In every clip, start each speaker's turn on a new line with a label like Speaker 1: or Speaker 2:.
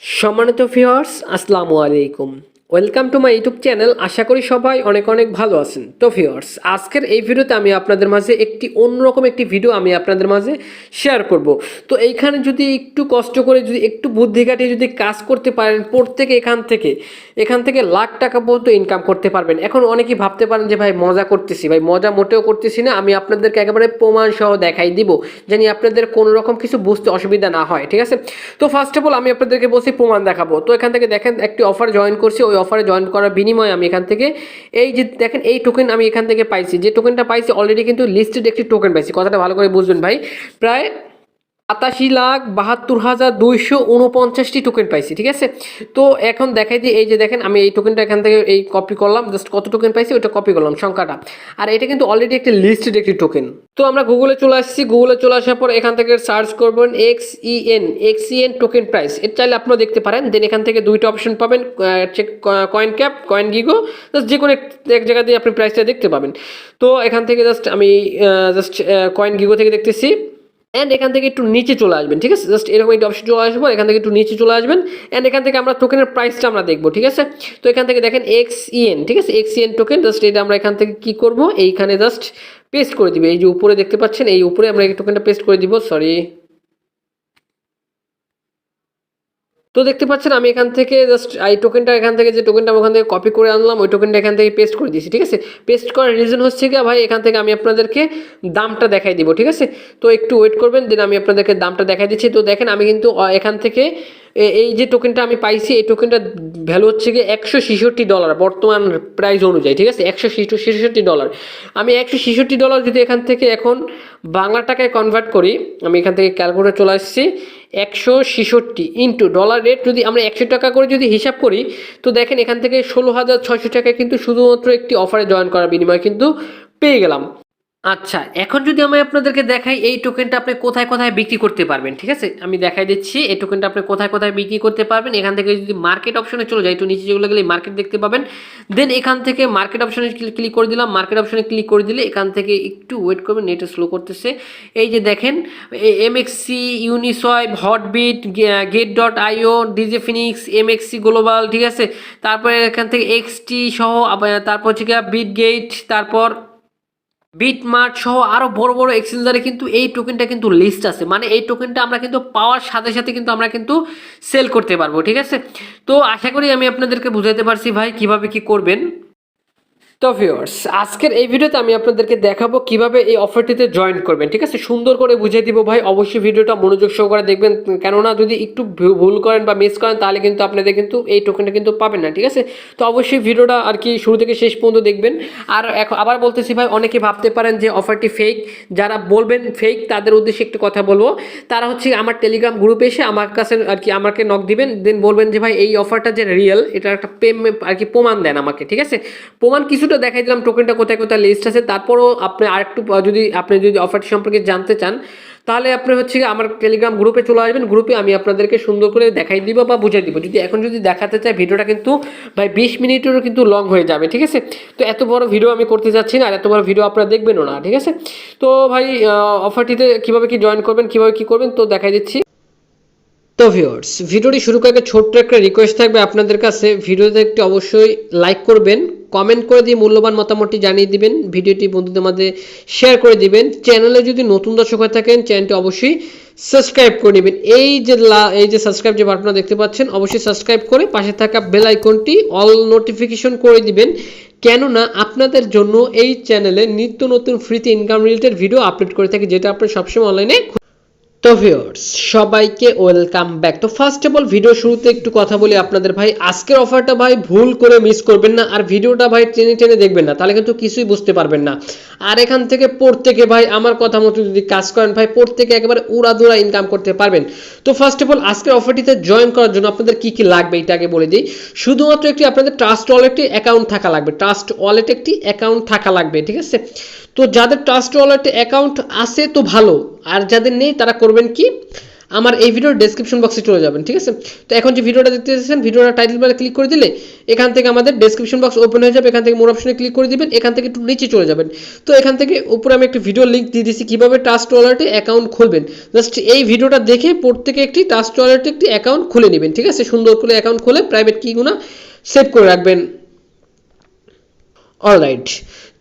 Speaker 1: সম্মানিত ভিউয়ার্স, আসসালামু আলাইকুম। Welcome to my YouTube channel. আশা করি সবাই অনেক অনেক ভালো আছেন। তো ভিউয়ার্স, আজকের এই ভিডিওতে আমি আপনাদের মাঝে অন্যরকম একটি ভিডিও আমি আপনাদের মাঝে শেয়ার করব। তো এইখানে যদি একটু কষ্ট করে, যদি একটু বুদ্ধি খাটিয়ে যদি কাজ করতে পারেন, প্রত্যেকে এখান থেকে লাখ টাকা পর্যন্ত ইনকাম করতে পারবেন। এখন অনেকেই ভাবতে পারেন যে ভাই মজা করতেছি, ভাই মজা মোটেও করতেছি না, আমি আপনাদেরকে একেবারে প্রমাণ সহ দেখাই দিব, জানি আপনাদের কোনো রকম কিছু বুঝতে অসুবিধা না হয়। ঠিক আছে, তো ফার্স্ট অফ অল আমি আপনাদেরকে বলছি প্রমাণ দেখাবো। তো এখান থেকে দেখেন একটি অফার জয়েন করছি, ওই অফারে জয়েন করার বিনিময়ে আমি এখান থেকে এই যে দেখেন এই টোকেন আমি এখান থেকে পাইছি, যে টোকেনটা পাইছি অলরেডি কিন্তু লিস্টেড একটি টোকেন পাইছি। কথাটা ভালো করে বুঝবেন ভাই, প্রায় 87,72,249টি টোকেন পাইছি। ঠিক আছে, তো এখন দেখাই দিই, এই যে দেখেন আমি এই টোকেনটা এখান থেকে এই কপি করলাম, জাস্ট কত টোকেন পাইছি ওটা কপি করলাম সংখ্যাটা, আর এটা কিন্তু অলরেডি একটি লিস্টেড একটি টোকেন। তো আমরা গুগলে চলে আসছি, গুগলে চলে আসার পর এখান থেকে সার্চ করবেন XEN টোকেন প্রাইস, এটা চাইলে আপনারা দেখতে পারেন। দেন এখান থেকে দুইটা অপশন পাবেন, coin cap, coin GIGO, just যে কোনো এক জায়গা দিয়ে আপনি প্রাইসটা দেখতে পাবেন। তো এখান থেকে আমি কয়েন গিগো থেকে দেখতেছি, অ্যান্ড এখান থেকে একটু নিচে চলে আসবেন। ঠিক আছে, জাস্ট এরকম একটা অপশন চলে আসবো, এখান থেকে একটু নিচে চলে আসবেন, অ্যান্ড এখান থেকে আমরা টোকেনের প্রাইসটা আমরা দেখবো। ঠিক আছে, তো এখান থেকে দেখেন XEN, ঠিক আছে, XEN টোকেন, জাস্ট এটা আমরা এখান থেকে কি করব, এইখানে জাস্ট পেস্ট করে দিবে। এই যে উপরে দেখতে পাচ্ছেন, এই উপরে আমরা এই টোকেনটা পেস্ট করে দিব। সরি, তো দেখতে পাচ্ছেন আমি এখান থেকে জাস্ট এই টোকেনটা এখান থেকে যে টোকেনটা ওখান থেকে কপি করে আনলাম, ওই টোকেনটা এখান থেকে পেস্ট করে দিয়েছি। ঠিক আছে, পেস্ট করার রিজন হচ্ছে কি ভাই, এখান থেকে আমি আপনাদেরকে দামটা দেখাই দিব। ঠিক আছে, তো একটু ওয়েট করবেন, দেন আমি আপনাদেরকে দামটা দেখাই দিচ্ছি। তো দেখেন আমি কিন্তু এখান থেকে এই যে টোকেনটা আমি পাইছি, এই টোকেনটা ভ্যালু হচ্ছে গিয়ে $166 বর্তমান প্রাইস অনুযায়ী। ঠিক আছে, $166। আমি $166 যদি এখান থেকে এখন বাংলা টাকায় কনভার্ট করি, আমি এখান থেকে ক্যালকুলেটর চলে আসছি, 166 ইন্টু ডলার রেট যদি আমরা 100 টাকা করে যদি হিসাব করি, তো দেখেন এখান থেকে 16,600 টাকা কিন্তু শুধুমাত্র একটি অফারে জয়েন করার বিনিময়ে কিন্তু পেয়ে গেলাম। আচ্ছা, এখন যদি আমি আপনাদেরকে দেখাই এই টোকেনটা আপনি কোথায় কোথায় বিক্রি করতে পারবেন। ঠিক আছে, আমি দেখাই দিচ্ছি এই টোকেনটা আপনি কোথায় কোথায় বিক্রি করতে পারবেন। এখান থেকে যদি মার্কেট অপশনে চলে যাই, একটু নিচে যেগুলো গেলে মার্কেট দেখতে পাবেন। দেন এখান থেকে মার্কেট অপশনে ক্লিক করে দিলাম, মার্কেট অপশনে ক্লিক করে দিলে এখান থেকে একটু ওয়েট করবেন, নেট স্লো করতেছে। এই যে দেখেন MXC, ইউনিসয়েব, হটবিট, get.io, DJ Phoenix, MXC global, ঠিক আছে, তারপরে এখান থেকে XT সহ, তারপর হচ্ছে গিয়ে বিটগেট, তারপর বিটমার্ট সহ আরও বড় বড় এক্সচেঞ্জারে কিন্তু এই টোকেনটা কিন্তু লিস্ট আছে, মানে এই টোকেনটা আমরা কিন্তু পাওয়ার সাথে সাথে কিন্তু আমরা কিন্তু সেল করতে পারবো। ঠিক আছে, তো আশা করি আমি আপনাদেরকে বুঝাতে পারছি ভাই কিভাবে কি করবেন। তো ভিউয়ার্স, আজকের এই ভিডিওতে আমি আপনাদেরকে দেখাবো কিভাবে এই অফারটিতে জয়েন করবেন। ঠিক আছে, সুন্দর করে বুঝিয়ে দিব ভাই, অবশ্যই ভিডিওটা মনোযোগ সহকারে দেখবেন, কেননা যদি একটু ভুল করেন বা মিস করেন তাহলে কিন্তু আপনাদের কিন্তু এই টোকেনটা কিন্তু পাবেন না। ঠিক আছে, তো অবশ্যই ভিডিওটা আর কি শুরু থেকে শেষ পর্যন্ত দেখবেন। আর আবার বলতেছি ভাই, অনেকে ভাবতে পারেন যে অফারটি ফেক, যারা বলবেন ফেক তাদের উদ্দেশ্যে একটু কথা বলবো। তারা হচ্ছে আমার টেলিগ্রাম গ্রুপে এসে আমার কাছে আর কি আমাকে নক দিবেন, দেন বলবেন যে ভাই এই অফারটা যে রিয়েল, এটা একটা আর কি প্রমাণ দেন আমাকে। ঠিক আছে, প্রমাণ কিছুটা দেখাই দিলাম, টোকেনটা কোথায় কোথায় লিস্ট আছে। তারপরও আপনি আরেকটু আপনি যদি অফারটি সম্পর্কে জানতে চান, তাহলে আপনি হচ্ছে আমার টেলিগ্রাম গ্রুপে চলে আসবেন। গ্রুপে আমি আপনাদেরকে সুন্দর করে দেখাই দিব বা বুঝিয়ে দিব। যদি এখন যদি দেখাতে চাই, ভিডিওটা কিন্তু ভাই 20 মিনিটেরও কিন্তু লং হয়ে যাবে। ঠিক আছে, তো এত বড় ভিডিও আমি করতে যাচ্ছি না, আর এত বড় ভিডিও আপনারা দেখবেনও না। ঠিক আছে, তো ভাই অফারটিতে কীভাবে কি জয়েন করবেন, কীভাবে কি করবেন, তো দেখাই দিচ্ছি। তো ভিউয়ার্স, ভিডিওটি শুরু করার আগে ছোট্ট একটা রিকোয়েস্ট থাকবে আপনাদের কাছে, ভিডিওতে একটি অবশ্যই লাইক করবেন, কমেন্ট করে দিয়ে মূল্যবান মতামতটি জানিয়ে দিবেন, ভিডিওটি বন্ধুদের মধ্যে শেয়ার করে দিবেন। চ্যানেলে যদি নতুন দর্শক হয়ে থাকেন, চ্যানেলটি অবশ্যই সাবস্ক্রাইব করে নেবেন। এই যে সাবস্ক্রাইব যে বাটনটা দেখতে পাচ্ছেন, অবশ্যই সাবস্ক্রাইব করে পাশে থাকা বেল আইকনটি অল নোটিফিকেশন করে দিবেন, কেননা আপনাদের জন্য এই চ্যানেলে নিত্য নতুন ফ্রিতে ইনকাম রিলেটেড ভিডিও আপলোড করে থাকি, যেটা আপনারা সবসময় অনলাইনে। তো ভিউয়ার্স, সবাইকে ওয়েলকাম ব্যাক। তো ফার্স্ট অফ অল ভিডিও শুরুতে একটু কথা বলি আপনাদের ভাই, আজকের অফারটা ভাই ভুল করে মিস করবেন না, আর ভিডিওটা ভাই টেনে টেনে দেখবেন না, তাহলে কিন্তু কিছুই বুঝতে পারবেন না। আর এখান থেকে প্রত্যেকে ভাই আমার কথা মতো যদি কাজ করেন ভাই, প্রত্যেকে একেবারে উড়াধুরা ইনকাম করতে পারবেন। তো ফার্স্ট অফ অল আজকের অফারটিতে জয়েন করার জন্য আপনাদের কি কি লাগবে এটা আগে বলে দিই। শুধুমাত্র একটি আপনাদের ট্রাস্ট ওয়ালেটে অ্যাকাউন্ট থাকা লাগবে, ট্রাস্ট ওয়ালেটে একটি অ্যাকাউন্ট থাকা লাগবে। ঠিক আছে, তো যাদের ট্রাস্ট ওয়ালেটে অ্যাকাউন্ট আছে তো ভালো, আর যাদের নেই তারা করবেন কি, আমার এই ভিডিওর ডেসক্রিপশন বক্সে চলে যাবেন, ঠিক আছে। তো এখন যে ভিডিওটা দেখতে পাচ্ছেন, ভিডিওটা টাইটেল বারে ক্লিক করে দিলে এখান থেকে আমাদের ডেসক্রিপশন বক্স ওপেন হয়ে যাবে। এখান থেকে মোর অপশনে ক্লিক করে দিবেন, এখান থেকে একটু নিচে চলে যাবেন। তো এখান থেকে উপরে আমি একটা ভিডিও লিঙ্ক দিয়ে দিয়েছি কিভাবে ট্রাস্ট ওয়ালেটে অ্যাকাউন্ট খুলবেন। জাস্ট এই ভিডিওটা দেখে প্রত্যেকে একটি ট্রাস্ট ওয়ালেটে একটি অ্যাকাউন্ট খুলে নেবেন, ঠিক আছে। সুন্দর করে অ্যাকাউন্ট খুলে প্রাইভেট কিগুলো সেভ করে রাখবেন। অলরাইট,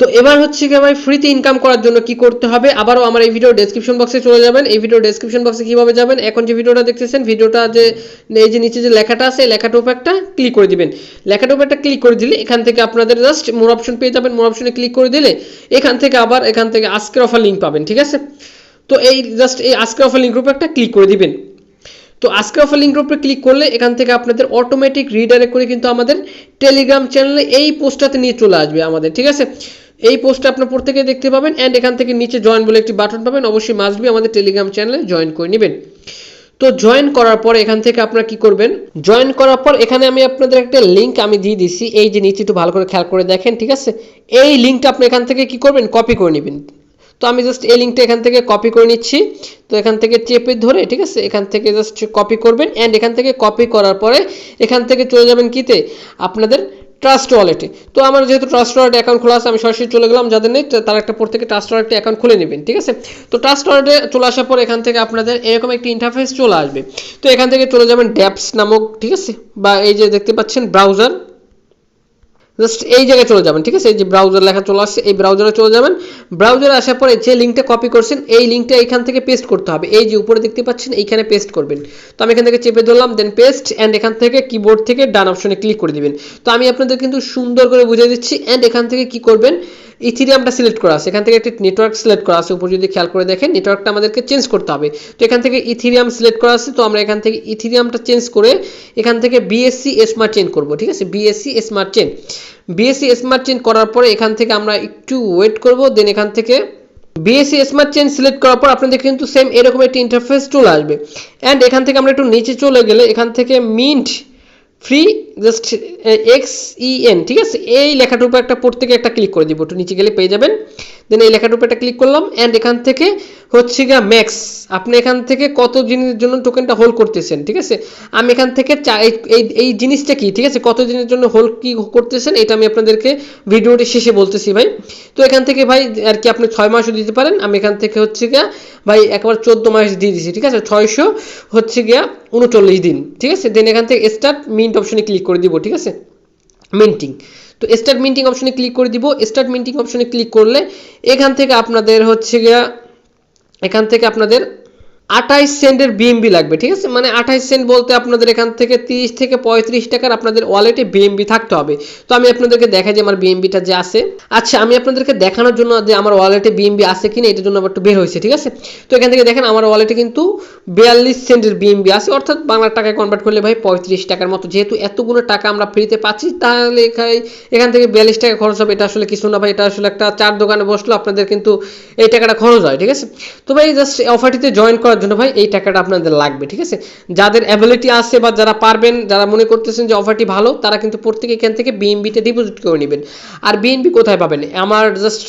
Speaker 1: তো এবার হচ্ছে কি ভাই ফ্রিতে ইনকাম করার জন্য কি করতে হবে, আবারও আমার এই ভিডিও ডেসক্রিপশন বক্সে চলে যাবেন। এই ভিডিও ডেসক্রিপশন বক্সে কিভাবে যাবেন, এখন যে ভিডিওটা দেখতেছেন, ভিডিওটা যে এই যে নিচে যে লেখাটা আছে, লেখাটার উপর একটা ক্লিক করে দিবেন। লেখাটার উপর একটা ক্লিক করে দিলে এখান থেকে আপনাদের জাস্ট মোর অপশন পেয়ে যাবেন। মোর অপশনে ক্লিক করে দিলে এখান থেকে আবার এখান থেকে আজকের অফার লিঙ্ক পাবেন, ঠিক আছে। তো এই জাস্ট এই আজকের অফার লিঙ্কের উপর একটা ক্লিক করে দিবেন। তো আজকের অফার লিঙ্কের উপরে ক্লিক করলে এখান থেকে আপনাদের অটোমেটিক রিডাইরেক্ট করে কিন্তু আমাদের টেলিগ্রাম চ্যানেলে এই পোস্টটাতে নিয়ে চলে আসবে আমাদের, ঠিক আছে। এই পোস্টটা আপনার প্রত্যেকে দেখতে পাবেন অ্যান্ড এখান থেকে নিচে জয়েন বলে একটি বাটন পাবেন, অবশ্যই মাস্ট বি আমাদের টেলিগ্রাম চ্যানেলে জয়েন করে নেবেন। তো জয়েন করার পর এখান থেকে আপনারা কি করবেন, জয়েন করার পর এখানে আমি আপনাদের একটা লিঙ্ক আমি দিয়ে দিছি, এই যে নিচে একটু ভালো করে খেয়াল করে দেখেন, ঠিক আছে। এই লিঙ্কটা আপনি এখান থেকে কি করবেন, কপি করে নেবেন। তো আমি জাস্ট এই লিঙ্কটা এখান থেকে কপি করে নিচ্ছি। তো এখান থেকে চেপে ধরে, ঠিক আছে, এখান থেকে জাস্ট কপি করবেন অ্যান্ড এখান থেকে কপি করার পরে এখান থেকে চলে যাবেন কিতে, আপনাদের ট্রাস্ট ওয়ালেটে। তো আমার যেহেতু ট্রাস্ট ওয়ালেট অ্যাকাউন্ট খোলা আছে, আমি সরাসরি চলে গেলাম। যাদের নেই তারা একটা প্রত্যেকে ট্রাস্ট ওয়ালেটে অ্যাকাউন্ট খুলে নেবেন, ঠিক আছে। তো ট্রাস্ট ওয়ালেটে চলে আসার পর এখান থেকে আপনাদের এরকম একটি ইন্টারফেস চলে আসবে। তো এখান থেকে চলে যাবেন ড্যাপস নামক, ঠিক আছে, বা এই যে দেখতে পাচ্ছেন ব্রাউজার, জাস্ট এই জায়গায় চলে যাবেন, ঠিক আছে। এই যে ব্রাউজার লেখা চলে আসছে, এই ব্রাউজারে চলে যাবেন। ব্রাউজারে আসার পরে যে লিঙ্কটা কপি করছেন এই লিঙ্কটা এখান থেকে পেস্ট করতে হবে, এই যে উপরে দেখতে পাচ্ছেন এইখানে পেস্ট করবেন। তো আমি এখান থেকে চেপে ধরলাম, দেন পেস্ট অ্যান্ড এখান থেকে কিবোর্ড থেকে ডান অপশনে ক্লিক করে দিবেন। তো আমি আপনাদের কিন্তু সুন্দর করে বুঝিয়ে দিচ্ছি অ্যান্ড এখান থেকে কি করবেন, ইথিরিয়ামটা সিলেক্ট করা আছে, এখান থেকে একটি নেটওয়ার্ক সিলেক্ট করা আছে, উপর যদি খেয়াল করে দেখেন নেটওয়ার্কটা আমাদেরকে চেঞ্জ করতে হবে। তো এখান থেকে ইথিরিয়াম সিলেক্ট করা আছে, তো আমরা এখান থেকে ইথিরিয়ামটা চেঞ্জ করে এখান থেকে বিএসসি স্মার্ট চেইন করব, ঠিক আছে। BSc smart chain, BSc smart chain করার পরে এখান থেকে আমরা একটু ওয়েট করব, দেন এখান থেকে বিএসসি স্মার্ট চেইন সিলেক্ট করার পর আপনাদের কিন্তু সেম এরকম একটা ইন্টারফেস চলে আসবে। অ্যান্ড এখান থেকে আমরা একটু নিচে চলে গেলে এখান থেকে মিন্ট ফ্রি জাস্ট XEN, ঠিক আছে, এই লেখাটার উপর একটা প্রত্যেকে একটা ক্লিক করে দিব, একটু নিচে গেলে পেয়ে যাবেন। দেন এই লেখাটার উপর একটা ক্লিক করলাম অ্যান্ড এখান থেকে হচ্ছে গিয়ে ম্যাক্স, আপনি এখান থেকে কত দিনের জন্য টোকেনটা হোল্ড করতেছেন, ঠিক আছে। আমি এখান থেকে এই জিনিসটা কি, ঠিক আছে, কত দিনের জন্য হোল্ড কি করতেছেন এটা আমি আপনাদেরকে ভিডিওটি শেষে বলতেছি ভাই। তো এখান থেকে ভাই আর কি আপনি 6 মাসও দিতে পারেন, আমি এখান থেকে হচ্ছে গিয়া ভাই একবার 14 মাস দিয়ে দিছি, ঠিক আছে, 600 হচ্ছে গিয়া 39 দিন, ঠিক আছে। দেন এখান থেকে স্টার্ট মিন্ট অপশনে ক্লিক করে দিব, ঠিক আছে, মিন্টিং। তো স্টার্ট মিন্টিং অপশনে ক্লিক করে দিব। স্টার্ট মিন্টিং অপশনে ক্লিক করলে এখান থেকে আপনাদের হচ্ছে গিয়া এখান থেকে আপনাদের 28 সেন্টের বিএমবি লাগবে, ঠিক আছে। মানে 28 সেন্ট বলতে আপনাদের এখান থেকে 30 থেকে 35 টাকার আপনাদের ওয়ালেটে বিএমবি থাকতে হবে। তো আমি আপনাদেরকে দেখাই যে আমার বিএমবিটা যে আছে। আচ্ছা, আমি আপনাদেরকে দেখানোর জন্য যে আমার ওয়ালেটে বিএমবি আছে কিনা এটার জন্য আবার একটু বের হয়েছে, ঠিক আছে। তো এখান থেকে দেখেন আমার ওয়ালেটে কিন্তু 42 সেন্টের বিএমবি আছে, অর্থাৎ বাংলা টাকায় কনভার্ট করলে ভাই 35 টাকার মতো। যেহেতু এতগুলো টাকা আমরা ফ্রিতে পাচ্ছি, তাহলে এখান থেকে 42 টাকা খরচ হবে, এটা আসলে কিছু না ভাই, এটা আসলে একটা চার দোকানে বসলো আপনাদের কিন্তু এই টাকাটা খরচ হয়, ঠিক আছে। তো ভাই জাস্ট অফারটিতে জয়েন করার জন্য ভাই এই টাকাটা আপনাদের লাগবে, ঠিক আছে। যাদের অ্যাবিলিটি আছে বা যারা পারবেন, যারা মনে করতেছেন যে অফারটি ভালো, তারা কিন্তু প্রত্যেকে এখান থেকে বিএনবিতে ডিপোজিট করে নেবেন। আর বিএনবি কোথায় পাবেন, আমার জাস্ট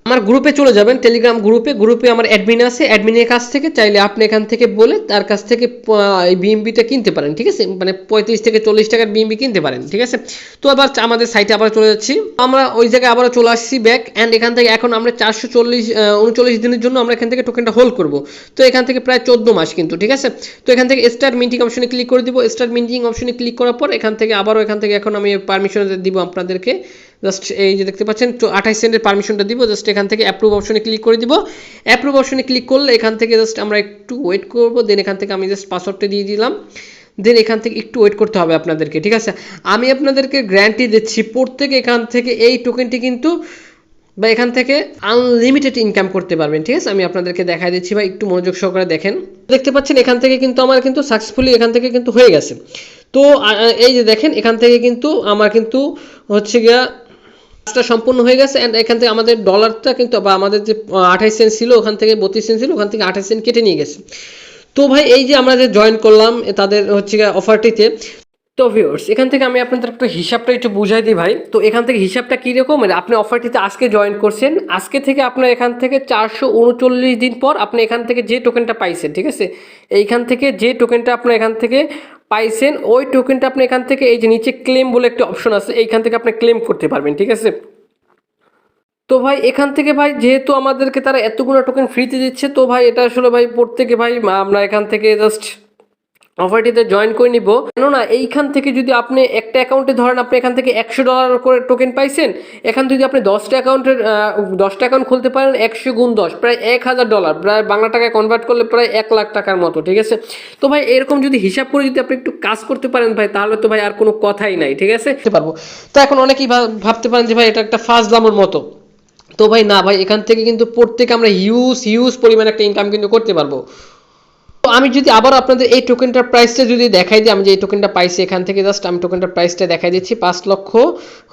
Speaker 1: আমার গ্রুপে চলে যাবেন, টেলিগ্রাম গ্রুপে আমার অ্যাডমিন আছে, অ্যাডমিনের কাছ থেকে চাইলে আপনি এখান থেকে বলে তার কাছ থেকে এই বিএমবিটা কিনতে পারেন, ঠিক আছে। মানে 35 থেকে 40 টাকার বিএমবি কিনতে পারেন, ঠিক আছে। তো আবার আমাদের সাইটে আবার চলে যাচ্ছি, আমরা ওই জায়গায় আবার চলে আসছি ব্যাক অ্যান্ড এখান থেকে এখন আমরা 439 দিনের জন্য আমরা এখান থেকে টোকেনটা হোল্ড করব। তো এখান থেকে প্রায় 14 মাস কিন্তু, ঠিক আছে। তো এখান থেকে স্টার্ট মিন্টিং অপশনে ক্লিক করে দিব। স্টার্ট মিন্টিং অপশনে ক্লিক করার পর এখান থেকে আবারও এখান থেকে এখন আমি পারমিশন দিব আপনাদেরকে, জাস্ট এই যে দেখতে পাচ্ছেন 28 সেন্টের পারমিশনটা দিব। জাস্ট এখান থেকে অ্যাপ্রুভ অপশনে ক্লিক করে দিব। অ্যাপ্রুভ অপশনে ক্লিক করলে এখান থেকে জাস্ট আমরা একটু ওয়েট করব, দেন এখান থেকে আমি জাস্ট পাসওয়ার্ডটা দিয়ে দিলাম, দেন এখান থেকে একটু ওয়েট করতে হবে আপনাদেরকে, ঠিক আছে। আমি আপনাদেরকে গ্যারান্টি দিচ্ছি প্রত্যেকে এখান থেকে এই টোকেনটি কিন্তু বা এখান থেকে আনলিমিটেড ইনকাম করতে পারবেন, ঠিক আছে। আমি আপনাদেরকে দেখাই দিচ্ছি ভাই, একটু মনোযোগ সহকারে দেখেন। দেখতে পাচ্ছেন এখান থেকে কিন্তু আমার কিন্তু সাকসেসফুলি এখান থেকে কিন্তু হয়ে গেছে। তো এই যে দেখেন এখান থেকে কিন্তু আমার কিন্তু হচ্ছে গিয়া কাজটা সম্পূর্ণ হয়ে গেছে অ্যান্ড এখান থেকে আমাদের ডলারটা কিন্তু বা আমাদের যে 28 সেন্ট ছিল ওখান থেকে 32 সেন্ট ছিল, ওখান থেকে 28 সেন্ট কেটে নিয়ে গেছে। তো ভাই এই যে আমরা যে জয়েন করলাম তাদের হচ্ছে অফারটিতে, তো ভিউয়ার্স এখান থেকে আমি আপনাদের একটা হিসাবটা একটু বুঝাই দিই ভাই। তো এখান থেকে হিসাবটা কীরকম, আপনি অফারটিতে আজকে জয়েন করছেন, আজকে থেকে আপনার এখান থেকে 439 দিন পর আপনি এখান থেকে যে টোকেনটা পাইছেন, ঠিক আছে, এইখান থেকে যে টোকেনটা আপনার এখান থেকে পাইছেন ওই টোকেনটা আপনি এখান থেকে এই যে নিচে ক্লেম বলে একটা অপশন আছে, এইখান থেকে আপনি ক্লেম করতে পারবেন, ঠিক আছে। তো ভাই এখান থেকে ভাই যেহেতু আমাদেরকে তারা এতগুলো টোকেন ফ্রিতে দিচ্ছে, তো ভাই এটা আসলে ভাই প্রত্যেকে ভাই আমরা এখান থেকে জাস্ট অফারটিতে জয়েন করে নিব। কেননা এইখান থেকে যদি আপনি একটা অ্যাকাউন্টে ধরেন আপনি এখান থেকে $100 করে টোকেন পাইছেন, এখান যদি আপনি 10টা অ্যাকাউন্ট খুলতে পারেন 100 গুণ 10 প্রায় $1000, প্রায় বাংলা টাকায় কনভার্ট করলে প্রায় 1 লাখ টাকার মতো, ঠিক আছে। তো ভাই এরকম যদি হিসাব করে যদি আপনি একটু কাজ করতে পারেন ভাই, তাহলে তো ভাই আর কোনো কথাই নাই, ঠিক আছে পারবো। তো এখন অনেকেই ভাবতে পারেন যে ভাই এটা একটা ফার্স্ট দামের মতো। তো ভাই না ভাই, এখান থেকে কিন্তু প্রত্যেকে আমরা হিউজ পরিমাণ একটা ইনকাম কিন্তু করতে পারবো। তো আমি যদি আবার আপনাদের এই টোকেনটার প্রাইসটা যদি দেখাই দিই, আমি যে এই টোকেনটা পাইছি এখান থেকে জাস্ট আমি টোকেনটার প্রাইসটা দেখাই দিচ্ছি। 5 লক্ষ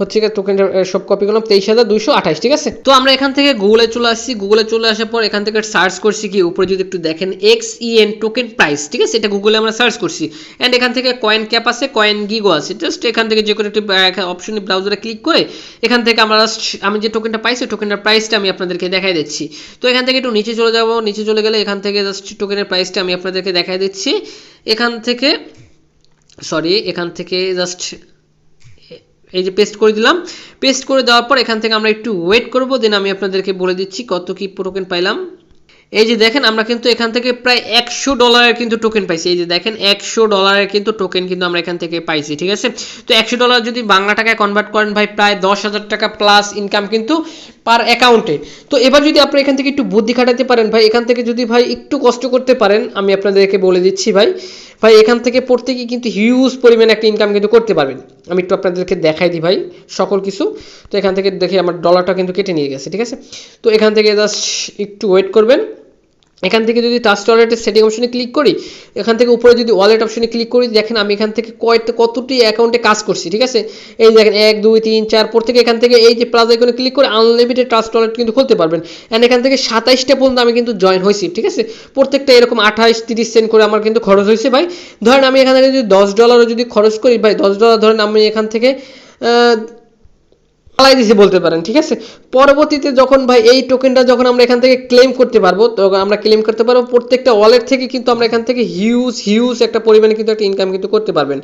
Speaker 1: হচ্ছে গিয়ে টোকেনটার সব কপি করলাম 23,228, ঠিক আছে। তো আমরা এখান থেকে গুগলে চলে আসছি, গুগলে চলে আসার পর এখান থেকে সার্চ করছি কি উপরে যদি একটু দেখেন XEN টোকেন প্রাইস, ঠিক আছে, এটা গুগলে আমরা সার্চ করছি। অ্যান্ড এখান থেকে কয়েন ক্যাপ আছে, কয়েন গিগো আছে, জাস্ট এখান থেকে যে কোনো একটি অপশনে ব্রাউজারে ক্লিক করে এখান থেকে আমরা আমি যে টোকেনটা পাইছি টোকেনটার প্রাইসটা আমি আপনাদেরকে দেখাই দিচ্ছি। তো এখান থেকে একটু নিচে চলে যাবো, নিচে চলে গেলে এখান থেকে জাস্ট টোকেনের প্রাইসটা আমি আপনাদেরকে দেখাই দিচ্ছি। এখান থেকে জাস্ট এই যে পেস্ট করে দিলাম। পেস্ট করে দেওয়ার পর এখান থেকে আমরা একটু ওয়েট করব, দেন আমি আপনাদেরকে বলে দিচ্ছি কত কি টোকেন পাইলাম। এই যে দেখেন আমরা কিন্তু এখান থেকে প্রায় $100 কিন্তু টোকেন পাইছি। এই যে দেখেন $100 কিন্তু টোকেন কিন্তু আমরা এখান থেকে পাইছি, ঠিক আছে। তো $100 যদি বাংলা টাকায় কনভার্ট করেন ভাই প্রায় 10,000 টাকা প্লাস ইনকাম কিন্তু পার অ্যাকাউন্টে। তো এবার যদি আপনি এখান থেকে একটু বুদ্ধি খাটাতে পারেন ভাই, এখান থেকে যদি ভাই একটু কষ্ট করতে পারেন, আমি আপনাদেরকে বলে দিচ্ছি ভাই এখান থেকে প্রত্যেকেই কিন্তু হিউজ পরিমাণে একটা ইনকাম কিন্তু করতে পারবেন। আমি একটু আপনাদেরকে দেখাই দিই ভাই সকল কিছু। তো এখান থেকে দেখি আমার ডলারটা কিন্তু কেটে নিয়ে গেছে, ঠিক আছে। তো এখান থেকে জাস্ট একটু ওয়েট করবেন। এখান থেকে যদি টাচ ওয়ালেটের সেটিং অপশনে ক্লিক করি, এখান থেকে উপরে যদি ওয়ালেট অপশনে ক্লিক করি, দেখেন আমি এখান থেকে কতটি অ্যাকাউন্টে কাজ করছি, ঠিক আছে। এই দেখেন 1 2 3 4 প্রত্যেকে এখান থেকে এই যে প্লাস আইকনে ক্লিক করে আনলিমিটেড টাচ ওয়ালেট কিন্তু খুলতে পারবেন। অ্যান্ড এখান থেকে 27টা পর্যন্ত আমি কিন্তু জয়েন হয়েছি, ঠিক আছে। প্রত্যেকটা এরকম 28-30 সেন্ট করে আমার কিন্তু খরচ হয়েছে ভাই। ধরেন আমি এখান থেকে যদি $10 যদি খরচ করি ভাই, $10 ধরেন আমি এখান থেকে পালাই দিছি বলতে পারেন, ঠিক আছে। পরবর্তীতে যখন ভাই এই টোকেনটা যখন আমরা এখান থেকে ক্লেম করতে পারবো, তখন আমরা ক্লেম করতে পারবো প্রত্যেকটা ওয়ালেট থেকে কিন্তু আমরা এখান থেকে হিউজ একটা পরিমাণে কিন্তু একটা ইনকাম কিন্তু করতে পারবেন।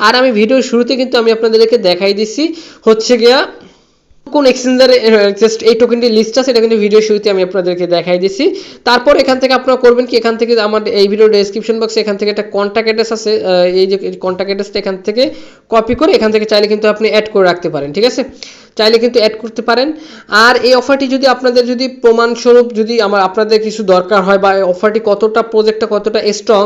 Speaker 1: আর আমি ভিডিওর শুরুতে কিন্তু আমি আপনাদেরকে দেখাই দিছি হচ্ছে গিয়া কোন এক্সচেঞ্জারে জাস্ট এই টোকেনটি লিস্ট আছে, এটা কিন্তু ভিডিও শুরুতে আমি আপনাদেরকে দেখাই দিছি। তারপর এখান থেকে আপনারা করবেন কি, এখান থেকে আমার এই ভিডিও ডেসক্রিপশন বক্সে এখান থেকে একটা কন্ট্যাক্ট অ্যাড্রেস আছে, এই যে কন্ট্যাক্ট অ্যাড্রেসটা এখান থেকে কপি করে এখান থেকে চাইলে কিন্তু আপনি অ্যাড করে রাখতে পারেন, ঠিক আছে, চাইলে কিন্তু অ্যাড করতে পারেন। আর এই অফারটি যদি আপনাদের যদি প্রমাণস্বরূপ যদি আপনাদের কিছু দরকার হয় বা অফারটি প্রজেক্টটা কতটা স্ট্রং,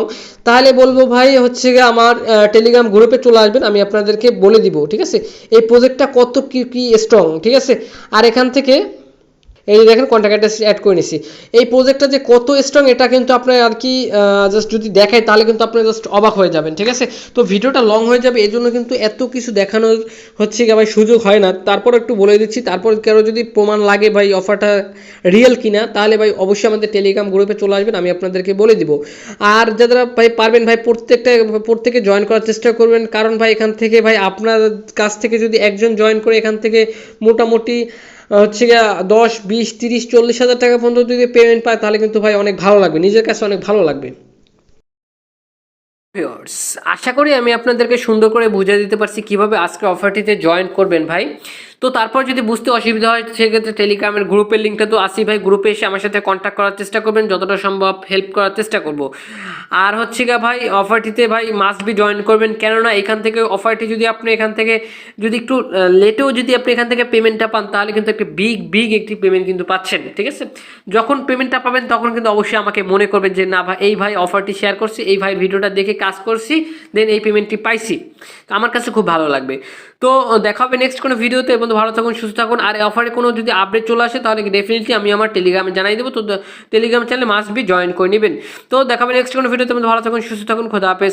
Speaker 1: তাহলে বলবো ভাই হচ্ছে গিয়ে আমার টেলিগ্রাম গ্রুপে চলে আসবেন, আমি আপনাদেরকে বলে দিব, ঠিক আছে, এই প্রজেক্টটা কত কি স্ট্রং, ঠিক আছে। আর এখান থেকে এই যে দেখেন কন্ট্যাক্ট অ্যাড্রেস অ্যাড করে নিছি। এই প্রজেক্টটা যে কত স্ট্রং এটা কিন্তু আপনার আর কি জাস্ট যদি দেখাই তাহলে কিন্তু আপনি জাস্ট অবাক হয়ে যাবেন, ঠিক আছে। তো ভিডিওটা লং হয়ে যাবে, এই জন্য কিন্তু এত কিছু দেখানোর হচ্ছে কি ভাই সুযোগ হয় না। তারপর একটু বলে দিচ্ছি, তারপর কারো যদি প্রমাণ লাগে ভাই অফারটা রিয়েল কিনা, তাহলে ভাই অবশ্যই আমাদের টেলিগ্রাম গ্রুপে চলে আসবেন, আমি আপনাদেরকে বলে দিব। আর যারা ভাই পারবেন ভাই প্রত্যেকে জয়েন করার চেষ্টা করবেন, কারণ ভাই এখান থেকে ভাই আপনার কাছ থেকে যদি একজন জয়েন করে এখান থেকে মোটামুটি হচ্ছে গিয়ে 10 20 30 40 হাজার টাকা পর্যন্ত যদি পেমেন্ট পায়, তাহলে কিন্তু ভাই অনেক ভালো লাগবে, নিজের কাছে অনেক ভালো লাগবে। আশা করি আমি আপনাদেরকে সুন্দর করে বুঝিয়ে দিতে পারছি কিভাবে আজকে অফারটিতে জয়েন করবেন ভাই। তো তারপর যদি বুঝতে অসুবিধা হয় সেক্ষেত্রে টেলিগ্রামের গ্রুপের লিঙ্কটা তো আসি ভাই, গ্রুপে এসে আমার সাথে কন্ট্যাক্ট করার চেষ্টা করবেন, যতটা সম্ভব হেল্প করার চেষ্টা করব। আর হচ্ছে গিয়ে ভাই অফারটিতে ভাই মাস্ট বি জয়েন করবেন, কেননা এখান থেকে অফারটি যদি আপনি এখান থেকে যদি একটু লেটেও যদি আপনি এখান থেকে পেমেন্টটা পান, তাহলে কিন্তু একটা বিগ একটি পেমেন্ট কিন্তু পাচ্ছেন, ঠিক আছে। যখন পেমেন্টটা পাবেন তখন কিন্তু অবশ্যই আমাকে মনে করবেন যে না ভাই এই ভাই অফারটি শেয়ার করছি, এই ভাই ভিডিওটা দেখে কাজ করছি, দেন এই পেমেন্টটি পাইছি, আমার কাছে খুব ভালো লাগবে। তো দেখা হবে নেক্সট কোনো ভিডিওতে, এবং ভালো থাকুন সুস্থ থাকুন। আর অফারে কোনো যদি আপডেট চলে আসে তাহলে ডেফিনেটলি আমি আমার টেলিগ্রামে জানাই দেবো, তো টেলিগ্রাম চ্যানেলে মাস্ট বি জয়েন করে নেবেন। তো দেখা হবে নেক্সট কোনো ভিডিওতে, ভালো থাকুন সুস্থ থাকুন, খোদা হাফেজ।